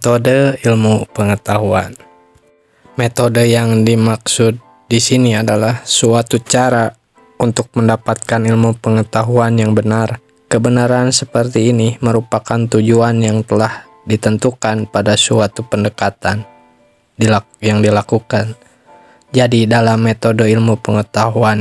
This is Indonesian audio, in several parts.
Metode ilmu pengetahuan. Metode yang dimaksud di sini adalah suatu cara untuk mendapatkan ilmu pengetahuan yang benar. Kebenaran seperti ini merupakan tujuan yang telah ditentukan pada suatu pendekatan yang dilakukan. Jadi dalam metode ilmu pengetahuan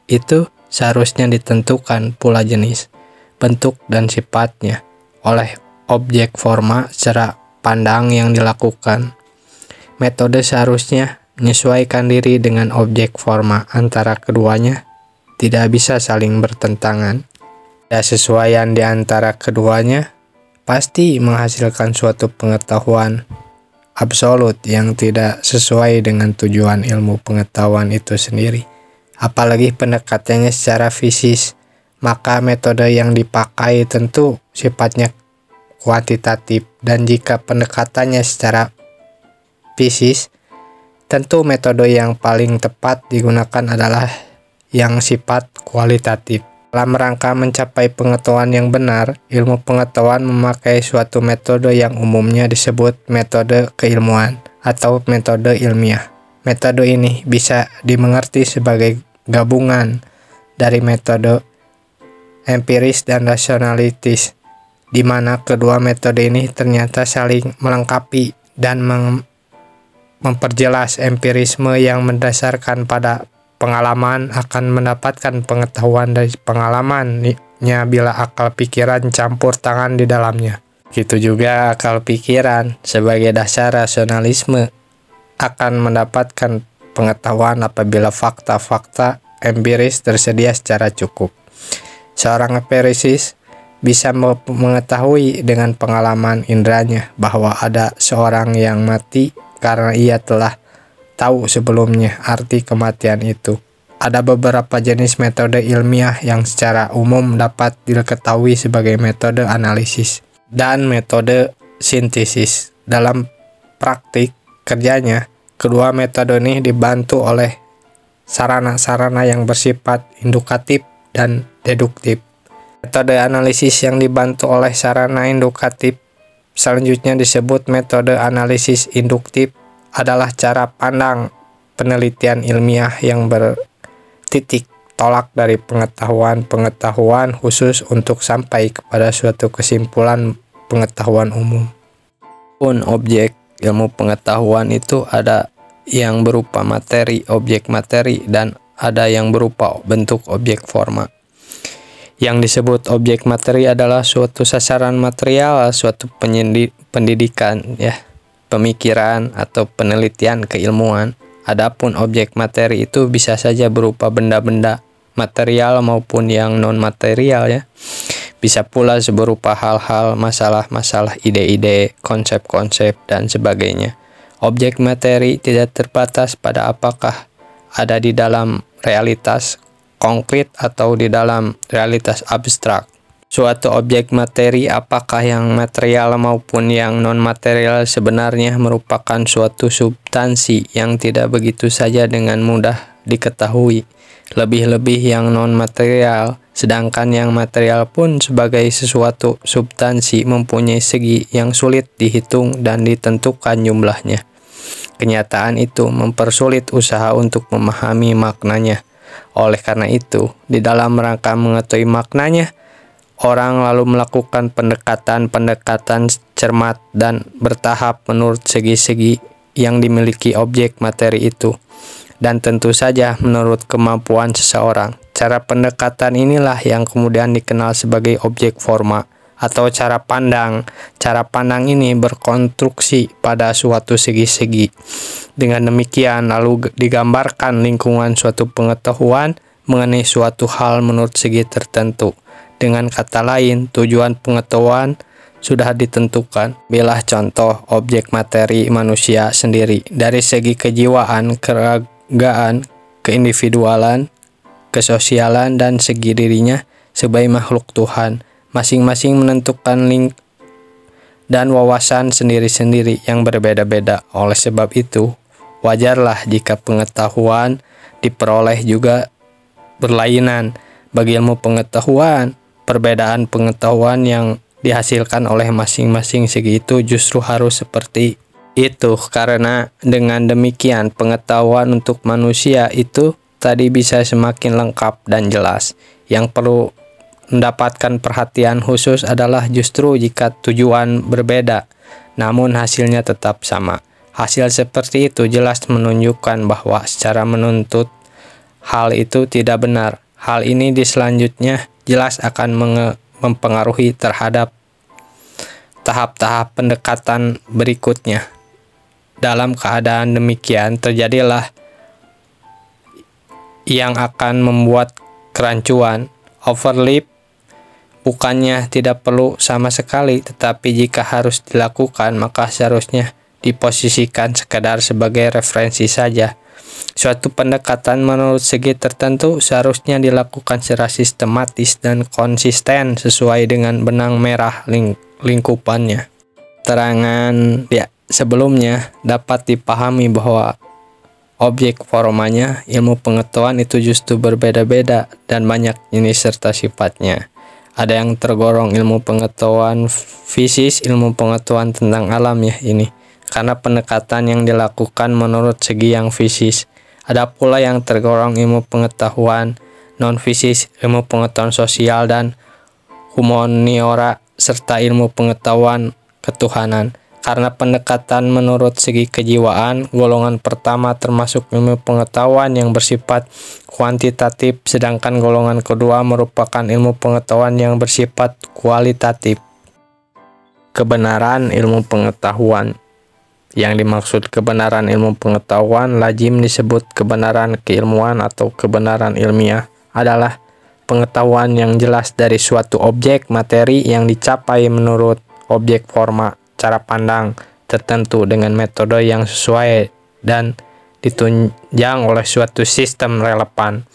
itu seharusnya ditentukan pula jenis, bentuk, dan sifatnya oleh objek forma secara pandang yang dilakukan. Metode seharusnya menyesuaikan diri dengan objek forma, antara keduanya tidak bisa saling bertentangan. Kesesuaian di antara keduanya pasti menghasilkan suatu pengetahuan absolut yang tidak sesuai dengan tujuan ilmu pengetahuan itu sendiri. Apalagi pendekatannya secara fisik, maka metode yang dipakai tentu sifatnya kuantitatif, dan jika pendekatannya secara fisik, tentu metode yang paling tepat digunakan adalah yang sifat kualitatif. Dalam rangka mencapai pengetahuan yang benar, ilmu pengetahuan memakai suatu metode yang umumnya disebut metode keilmuan atau metode ilmiah. Metode ini bisa dimengerti sebagai gabungan dari metode empiris dan rasionalitis, di mana kedua metode ini ternyata saling melengkapi dan memperjelas. Empirisme yang mendasarkan pada pengalaman akan mendapatkan pengetahuan dari pengalamannya bila akal pikiran campur tangan di dalamnya. Gitu juga akal pikiran sebagai dasar rasionalisme akan mendapatkan pengetahuan apabila fakta-fakta empiris tersedia secara cukup. Seorang empirisis bisa mengetahui dengan pengalaman indranya bahwa ada seorang yang mati karena ia telah tahu sebelumnya arti kematian itu. Ada beberapa jenis metode ilmiah yang secara umum dapat diketahui sebagai metode analisis dan metode sintesis. Dalam praktik kerjanya, kedua metode ini dibantu oleh sarana-sarana yang bersifat indukatif dan deduktif. Metode analisis yang dibantu oleh sarana indukatif selanjutnya disebut metode analisis induktif, adalah cara pandang penelitian ilmiah yang bertitik tolak dari pengetahuan khusus untuk sampai kepada suatu kesimpulan pengetahuan umum. Pun objek ilmu pengetahuan itu ada yang berupa materi, objek materi, dan ada yang berupa bentuk, objek forma. Yang disebut objek materi adalah suatu sasaran material, suatu pendidikan, pemikiran atau penelitian keilmuan. Adapun objek materi itu bisa saja berupa benda-benda material maupun yang non material, Bisa pula berupa hal-hal, masalah-masalah, ide-ide, konsep-konsep, dan sebagainya. Objek materi tidak terbatas pada apakah ada di dalam realitas konkret atau di dalam realitas abstrak. Suatu objek materi, apakah yang material maupun yang non-material, sebenarnya merupakan suatu substansi yang tidak begitu saja dengan mudah diketahui. Lebih-lebih yang non-material, sedangkan yang material pun sebagai sesuatu substansi mempunyai segi yang sulit dihitung dan ditentukan jumlahnya. Kenyataan itu mempersulit usaha untuk memahami maknanya. Oleh karena itu, di dalam rangka mengetahui maknanya, orang lalu melakukan pendekatan cermat dan bertahap menurut segi-segi yang dimiliki objek materi itu, dan tentu saja menurut kemampuan seseorang. Cara pendekatan inilah yang kemudian dikenal sebagai objek forma atau cara pandang. Cara pandang ini berkonstruksi pada suatu segi-segi. Dengan demikian lalu digambarkan lingkungan suatu pengetahuan mengenai suatu hal menurut segi tertentu. Dengan kata lain, tujuan pengetahuan sudah ditentukan. Bila contoh objek materi manusia sendiri dari segi kejiwaan, keragaman, keindividualan, kesosialan, dan segi dirinya sebagai makhluk Tuhan. Masing-masing menentukan link dan wawasan sendiri-sendiri yang berbeda-beda. Oleh sebab itu, wajarlah jika pengetahuan diperoleh juga berlainan. Bagi ilmu pengetahuan, perbedaan pengetahuan yang dihasilkan oleh masing-masing segi itu justru harus seperti itu, karena dengan demikian pengetahuan untuk manusia itu tadi bisa semakin lengkap dan jelas. Yang perlu mendapatkan perhatian khusus adalah justru jika tujuan berbeda, namun hasilnya tetap sama. Hasil seperti itu jelas menunjukkan bahwa secara menuntut hal itu tidak benar. Hal ini di selanjutnya jelas akan mempengaruhi terhadap tahap-tahap pendekatan berikutnya. Dalam keadaan demikian terjadilah yang akan membuat kerancuan. Overlap bukannya tidak perlu sama sekali, tetapi jika harus dilakukan maka seharusnya diposisikan sekadar sebagai referensi saja. Suatu pendekatan menurut segi tertentu seharusnya dilakukan secara sistematis dan konsisten sesuai dengan benang merah lingkupannya. Terangan sebelumnya dapat dipahami bahwa objek formanya ilmu pengetahuan itu justru berbeda-beda dan banyak jenis serta sifatnya. Ada yang tergolong ilmu pengetahuan fisis, ilmu pengetahuan tentang alam ini, karena pendekatan yang dilakukan menurut segi yang fisis. Ada pula yang tergolong ilmu pengetahuan non-fisis, ilmu pengetahuan sosial dan humaniora, serta ilmu pengetahuan ketuhanan. Karena pendekatan menurut segi kejiwaan, golongan pertama termasuk ilmu pengetahuan yang bersifat kuantitatif, sedangkan golongan kedua merupakan ilmu pengetahuan yang bersifat kualitatif. Kebenaran ilmu pengetahuan. Yang dimaksud kebenaran ilmu pengetahuan lazim disebut kebenaran keilmuan atau kebenaran ilmiah adalah pengetahuan yang jelas dari suatu objek materi yang dicapai menurut objek forma cara pandang tertentu dengan metode yang sesuai dan ditunjang oleh suatu sistem relevan.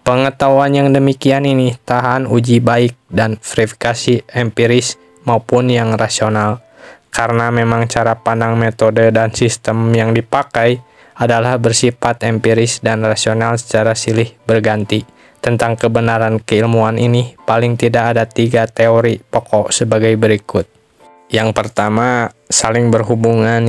Pengetahuan yang demikian ini tahan uji baik dan verifikasi empiris maupun yang rasional, karena memang cara pandang, metode, dan sistem yang dipakai adalah bersifat empiris dan rasional secara silih berganti. Tentang kebenaran keilmuan ini paling tidak ada 3 teori pokok sebagai berikut. Yang pertama, saling berhubungan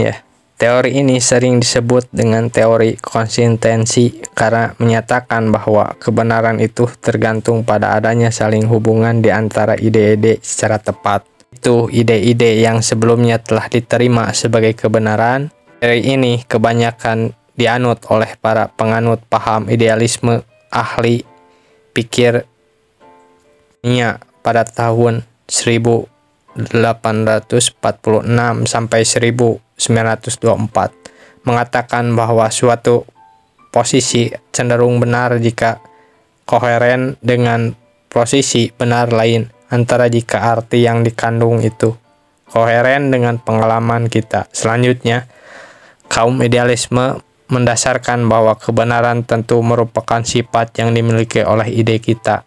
Teori ini sering disebut dengan teori konsistensi karena menyatakan bahwa kebenaran itu tergantung pada adanya saling hubungan di antara ide-ide secara tepat. Itu ide-ide yang sebelumnya telah diterima sebagai kebenaran. Teori ini kebanyakan dianut oleh para penganut paham idealisme ahli pikir pada tahun 1846 sampai 1924 mengatakan bahwa suatu posisi cenderung benar jika koheren dengan posisi benar lain, antara jika arti yang dikandung itu koheren dengan pengalaman kita. Selanjutnya, kaum idealisme mendasarkan bahwa kebenaran tentu merupakan sifat yang dimiliki oleh ide kita,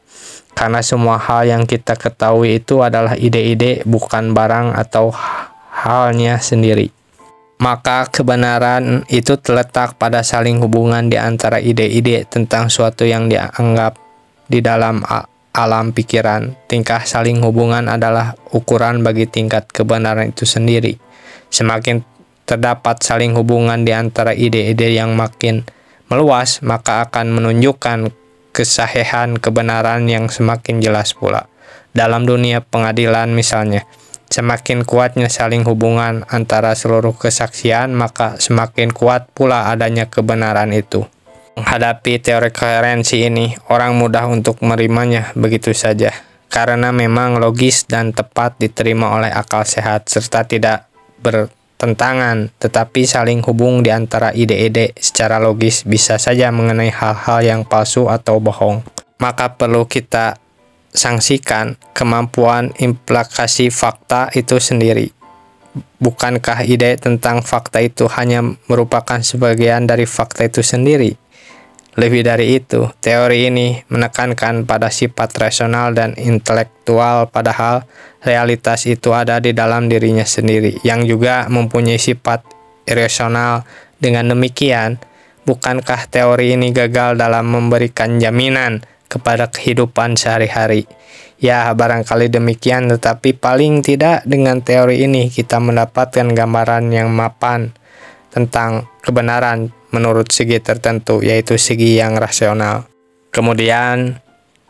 karena semua hal yang kita ketahui itu adalah ide-ide, bukan barang atau halnya sendiri. Maka kebenaran itu terletak pada saling hubungan di antara ide-ide tentang suatu yang dianggap di dalam alam pikiran. Tingkah saling hubungan adalah ukuran bagi tingkat kebenaran itu sendiri. Semakin terdapat saling hubungan di antara ide-ide yang makin meluas, maka akan menunjukkan kesahihan kebenaran yang semakin jelas pula. Dalam dunia pengadilan misalnya, semakin kuatnya saling hubungan antara seluruh kesaksian, maka semakin kuat pula adanya kebenaran itu. Menghadapi teori koherensi ini, orang mudah untuk menerimanya begitu saja, karena memang logis dan tepat diterima oleh akal sehat serta tidak bertentangan, tetapi saling hubung di antara ide-ide secara logis bisa saja mengenai hal-hal yang palsu atau bohong. Maka perlu kita sanksikan kemampuan implikasi fakta itu sendiri. Bukankah ide tentang fakta itu hanya merupakan sebagian dari fakta itu sendiri? Lebih dari itu, teori ini menekankan pada sifat rasional dan intelektual, padahal realitas itu ada di dalam dirinya sendiri, yang juga mempunyai sifat irasional. Dengan demikian, bukankah teori ini gagal dalam memberikan jaminan kepada kehidupan sehari-hari? Ya, barangkali demikian, tetapi paling tidak dengan teori ini kita mendapatkan gambaran yang mapan tentang kebenaran menurut segi tertentu, yaitu segi yang rasional. Kemudian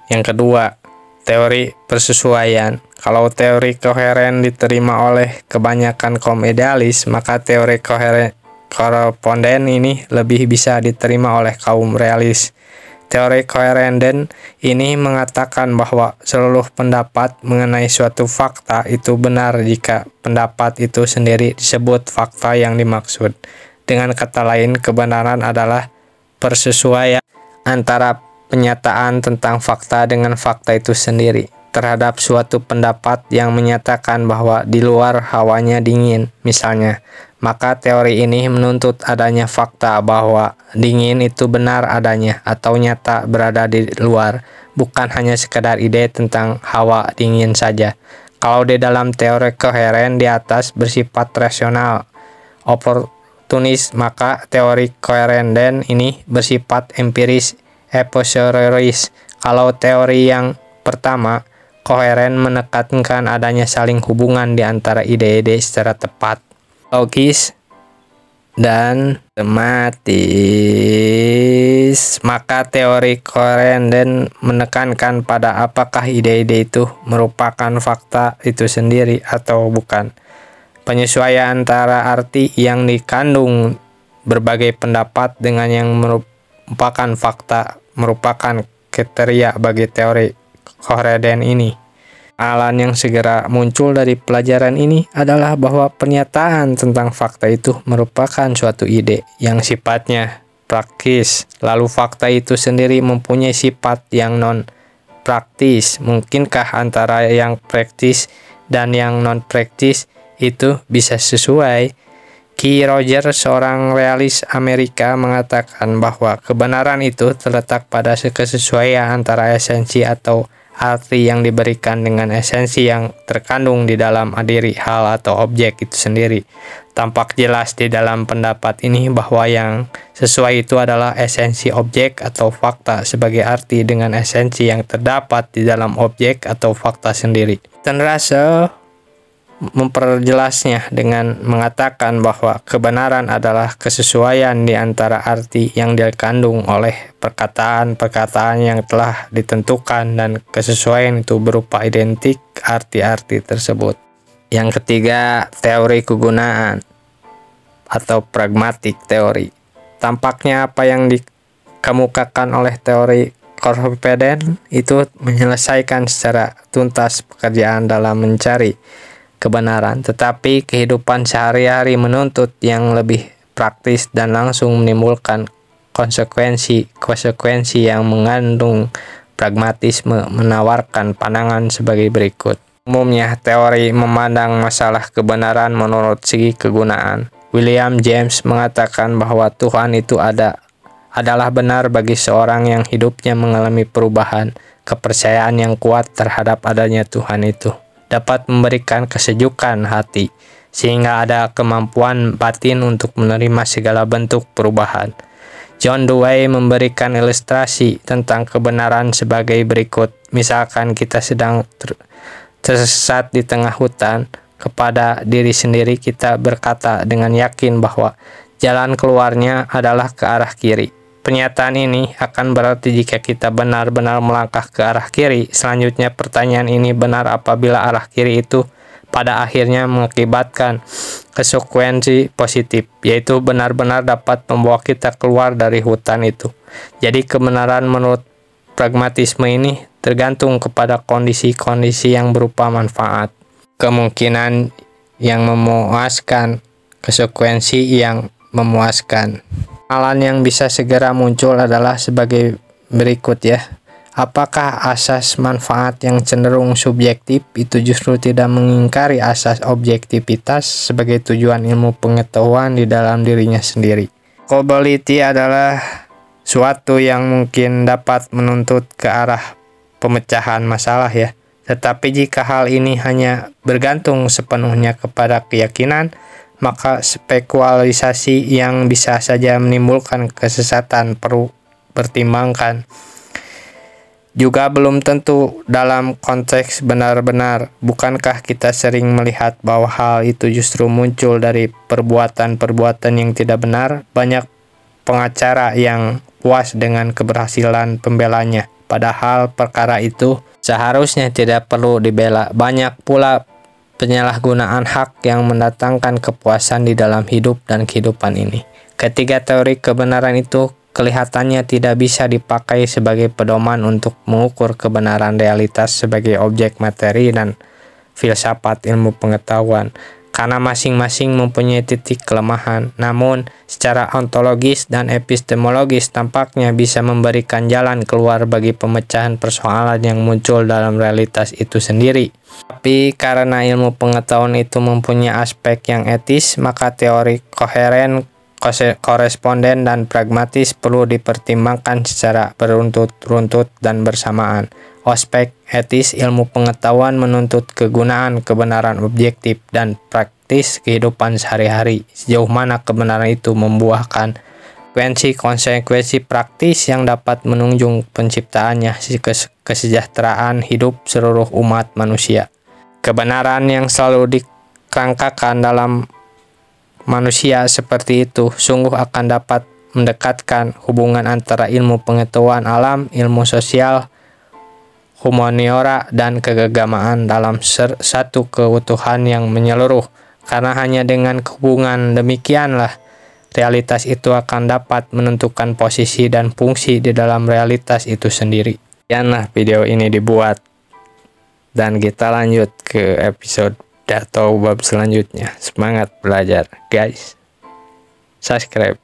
yang kedua, teori persesuaian. Kalau teori koheren diterima oleh kebanyakan kaum idealis, maka teori koresponden ini lebih bisa diterima oleh kaum realis. Teori koheren ini mengatakan bahwa seluruh pendapat mengenai suatu fakta itu benar jika pendapat itu sendiri disebut fakta yang dimaksud. Dengan kata lain, kebenaran adalah persesuaian antara penyataan tentang fakta dengan fakta itu sendiri. Terhadap suatu pendapat yang menyatakan bahwa di luar hawanya dingin, misalnya, maka teori ini menuntut adanya fakta bahwa dingin itu benar adanya atau nyata berada di luar, bukan hanya sekedar ide tentang hawa dingin saja. Kalau di dalam teori koheren di atas bersifat rasional, oportunis, maka teori koheren ini bersifat empiris, a posteriori. Kalau teori yang pertama, koheren menekankan adanya saling hubungan di antara ide-ide secara tepat, logis, dan tematis, maka teori koheren menekankan pada apakah ide-ide itu merupakan fakta itu sendiri atau bukan. Penyesuaian antara arti yang dikandung berbagai pendapat dengan yang merupakan fakta merupakan kriteria bagi teori koheren ini. Alan yang segera muncul dari pelajaran ini adalah bahwa pernyataan tentang fakta itu merupakan suatu ide yang sifatnya praktis, lalu fakta itu sendiri mempunyai sifat yang non-praktis. Mungkinkah antara yang praktis dan yang non-praktis itu bisa sesuai? Key Rogers, seorang realis Amerika, mengatakan bahwa kebenaran itu terletak pada kesesuaian antara esensi atau arti yang diberikan dengan esensi yang terkandung di dalam diri hal atau objek itu sendiri. Tampak jelas di dalam pendapat ini bahwa yang sesuai itu adalah esensi objek atau fakta sebagai arti dengan esensi yang terdapat di dalam objek atau fakta sendiri. Dan Russell memperjelasnya dengan mengatakan bahwa kebenaran adalah kesesuaian di antara arti yang dikandung oleh perkataan-perkataan yang telah ditentukan, dan kesesuaian itu berupa identik arti-arti tersebut. Yang ketiga, teori kegunaan atau pragmatic teori. Tampaknya apa yang dikemukakan oleh teori koheren itu menyelesaikan secara tuntas pekerjaan dalam mencari kebenaran, tetapi kehidupan sehari-hari menuntut yang lebih praktis dan langsung menimbulkan konsekuensi yang mengandung pragmatisme. Menawarkan pandangan sebagai berikut. Umumnya, teori memandang masalah kebenaran menurut segi kegunaan. William James mengatakan bahwa Tuhan itu adalah benar bagi seorang yang hidupnya mengalami perubahan. Kepercayaan yang kuat terhadap adanya Tuhan itu dapat memberikan kesejukan hati, sehingga ada kemampuan batin untuk menerima segala bentuk perubahan. John Dewey memberikan ilustrasi tentang kebenaran sebagai berikut. Misalkan kita sedang tersesat di tengah hutan, kepada diri sendiri kita berkata dengan yakin bahwa jalan keluarnya adalah ke arah kiri. Pernyataan ini akan berarti jika kita benar-benar melangkah ke arah kiri. Selanjutnya, pertanyaan ini benar apabila arah kiri itu pada akhirnya mengakibatkan konsekuensi positif, yaitu benar-benar dapat membawa kita keluar dari hutan itu. Jadi kebenaran menurut pragmatisme ini tergantung kepada kondisi-kondisi yang berupa manfaat, kemungkinan yang memuaskan, konsekuensi yang memuaskan. Alan yang bisa segera muncul adalah sebagai berikut ya. Apakah asas manfaat yang cenderung subjektif itu justru tidak mengingkari asas objektivitas sebagai tujuan ilmu pengetahuan di dalam dirinya sendiri? Causality adalah suatu yang mungkin dapat menuntut ke arah pemecahan masalah ya. Tetapi jika hal ini hanya bergantung sepenuhnya kepada keyakinan, maka spekulasi yang bisa saja menimbulkan kesesatan perlu pertimbangkan. juga belum tentu dalam konteks benar-benar. Bukankah kita sering melihat bahwa hal itu justru muncul dari perbuatan-perbuatan yang tidak benar? Banyak pengacara yang puas dengan keberhasilan pembelanya, padahal perkara itu seharusnya tidak perlu dibela. Banyak pula penyalahgunaan hak yang mendatangkan kepuasan di dalam hidup dan kehidupan ini. Ketiga teori kebenaran itu kelihatannya tidak bisa dipakai sebagai pedoman untuk mengukur kebenaran realitas sebagai objek materi dan filsafat ilmu pengetahuan, karena masing-masing mempunyai titik kelemahan. Namun, secara ontologis dan epistemologis tampaknya bisa memberikan jalan keluar bagi pemecahan persoalan yang muncul dalam realitas itu sendiri. Tapi karena ilmu pengetahuan itu mempunyai aspek yang etis, maka teori koheren, koresponden, dan pragmatis perlu dipertimbangkan secara beruntut-runtut dan bersamaan. Aspek etis ilmu pengetahuan menuntut kegunaan kebenaran objektif dan praktis kehidupan sehari-hari. Sejauh mana kebenaran itu membuahkan konsekuensi praktis yang dapat menunjang penciptaannya kesejahteraan hidup seluruh umat manusia. Kebenaran yang selalu dikerangkakan dalam manusia seperti itu sungguh akan dapat mendekatkan hubungan antara ilmu pengetahuan alam, ilmu sosial, humaniora, dan keagamaan dalam satu keutuhan yang menyeluruh. Karena hanya dengan hubungan demikianlah realitas itu akan dapat menentukan posisi dan fungsi di dalam realitas itu sendiri. Sekianlah video ini dibuat, dan kita lanjut ke episode atau bab selanjutnya. Semangat belajar guys, subscribe.